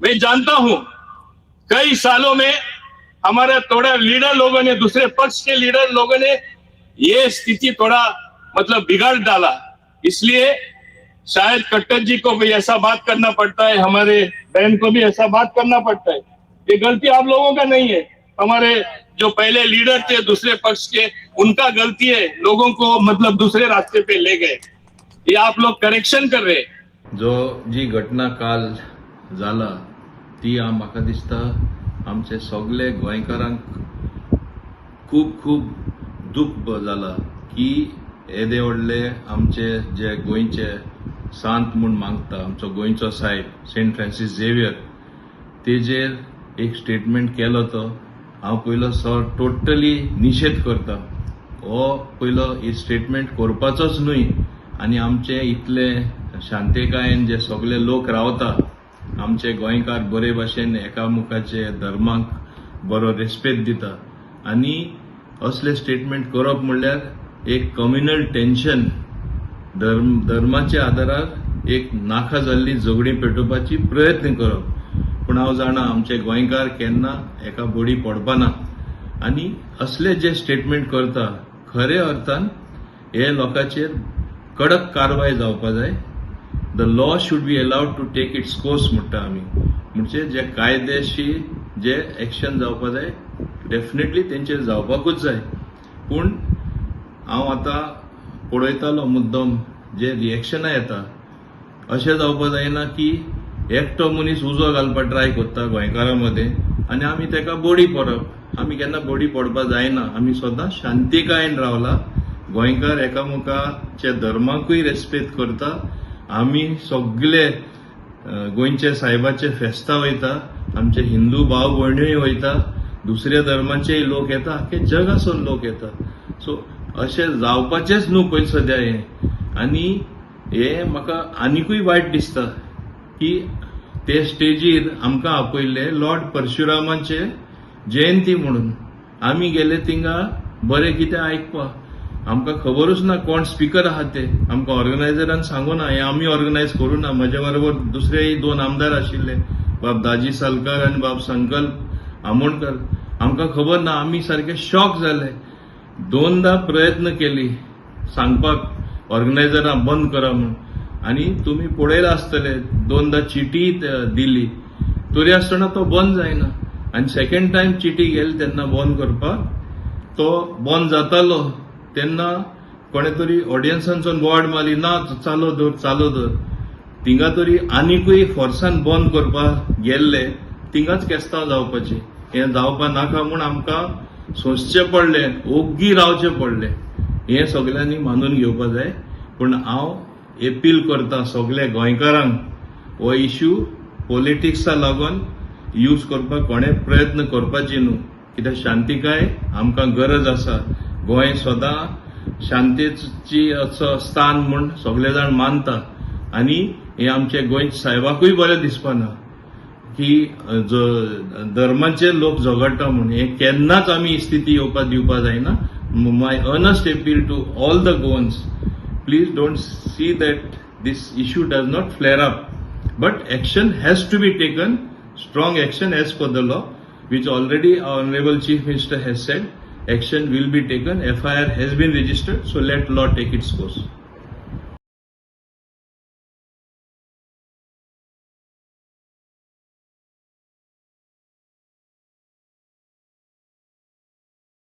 मैं जानता हूं कई सालों में हमारे थोड़ा लीडर लोगों ने, दूसरे पक्ष के लीडर लोगों ने ये स्थिति थोड़ा मतलब बिगाड़ डाला। इसलिए शायद कट्टर जी को भी ऐसा बात करना पड़ता है, हमारे बहन को भी ऐसा बात करना पड़ता है। ये गलती आप लोगों का नहीं है, हमारे जो पहले लीडर थे दूसरे पक्ष के, उनका गलती है, लोगों को मतलब दूसरे रास्ते पे ले गए। ये आप लोग करेक्शन कर रहे। जो जी घटना काल जाला ती म्हाका दिसता आमचे सगळे गोंयकारांक खूब खूब दुख जाला की येदे व्हडले आमचे जे गोंयचे सांत म्हूण मागता आमचो गोंयचो साहेब सेंट फ्रांसीस झेवियर तेजेर एक स्टेटमेंट केलो तो हांव पयलो टोटली निशेध करता। हो पयलो ही स्टेटमेंट करपाचोच न्हय आनी आमचे इतले शांतेकायेन जे सगळे लोक रावता आमचे गोंयकार बरे भाशेन एकामुखाचे धर्माक बरो रेस्पेक्ट दिता आनी असले स्टेटमेंट करप म्हणल्यार एक कम्युनल टेन्शन धर्माच्या आदारार एक नाका जाल्ली झगडी पेटोवपाची प्रयत्न करप। पूण हांव जाणा आमचे गोंयकार केन्ना एका बडी पडपाना आनी असले जे स्टेटमेंट करता खरे अर्थान हे लोकांचेर कडक कारवाय जावपा जाय। The law should be allowed to take its course म्हणटा आमी, म्हणजे जे कायदेशीर जे एक्शन जावपा जाय डेफिनेटली तेंचेर जावपाकूच जाय। पूण हांव आतां पळयतालो मुद्दम जे रिएक्शनां येता अशें जावपा जायना की एकटो मनीस उजो घालपाक ट्राय करता गोंयकारां मदें आनी आमी तेका बडी पडप। आमी केन्ना बडी पडपा जायना, आमी सदां शांतिकायेन रावला, गोंयकार एकामुखाचे धर्माकूय रेस्पेक्ट करता। आमी सगळे गोंयचे साहेबाचे फेस्तां वयता, आमचे हिंदू भाव भयण्योय वयता, दुसऱ्या धर्माचेय लोक येता, आख्खे जगासून लोक येता। सो अशें जावपाचेंच न्हू पयलीं सद्या हें। आनी हे म्हाका आनिकूय वायट दिसता की ते स्टेजीर आमकां आपयले लॉर्ड परशुरामाचे जयंती म्हणून आमी गेले थिंगा बरें कितें आयकपा। आमकां खबरूच ना कोण स्पीकर आहा ते, आमकां ऑर्गनायझरान सांगूना, हें आमी ऑर्गनायज करूना। म्हज्या बरोबर दुसरेय 2 आमदार आशिल्ले, बाब दाजी सालकार आनी बाब संकल्प आमोणकर, आमकां खबर ना। आमी सारके शॉक जाले, 2दा प्रयत्न केली सांगपाक ऑर्गनायझरां बंद करा म्हूण आनी तुमी पळयलां आसतलें 2दा चिटी दिली तरी आसतना तो बंद जायना। आनी सेकंड टायम चिटी गेली तेन्ना बंद करपाक, तो बंद जातालो तेन्ना कोणे तरी ऑडियन्सांचो बोर्ड मारली, ना चालू दवर। थिंगा तरी आनिकूय फोर्सान बंद करपाक गेल्ले, थिंगाच केस्तांव जावपाची। हें जावपा नाका म्हूण आमकां सोंसचें पडलें, ओग्गी रावचें पडलें। हें सगळ्यांनी मानून घेवपा जाय। पूण हांव अपील करता सगळे गोंयकारांक, हो इश्यू पॉलिटिक्सा लागून यूज करपाक कोणें प्रयत्न करपाची न्हू, कित्याक शांतिकाय आमकां गरज आसा। गोंय सदां शांतेची स्थान म्हूण सगळे जाण मानता आनी हे आमचे गोंय साहेबाकूय बरें दिसपाना की धर्माचे लोक झगडटा म्हूण। हे केन्नाच आमी ही स्थिती येवपाक दिवपा जायना। My earnest appeal to all the Goans, please don't see that this issue does not flare up, but action has to be taken, strong action as per the law, which already our Honorable Chief Minister has said action will be taken. FIR has been registered, so let law take its course.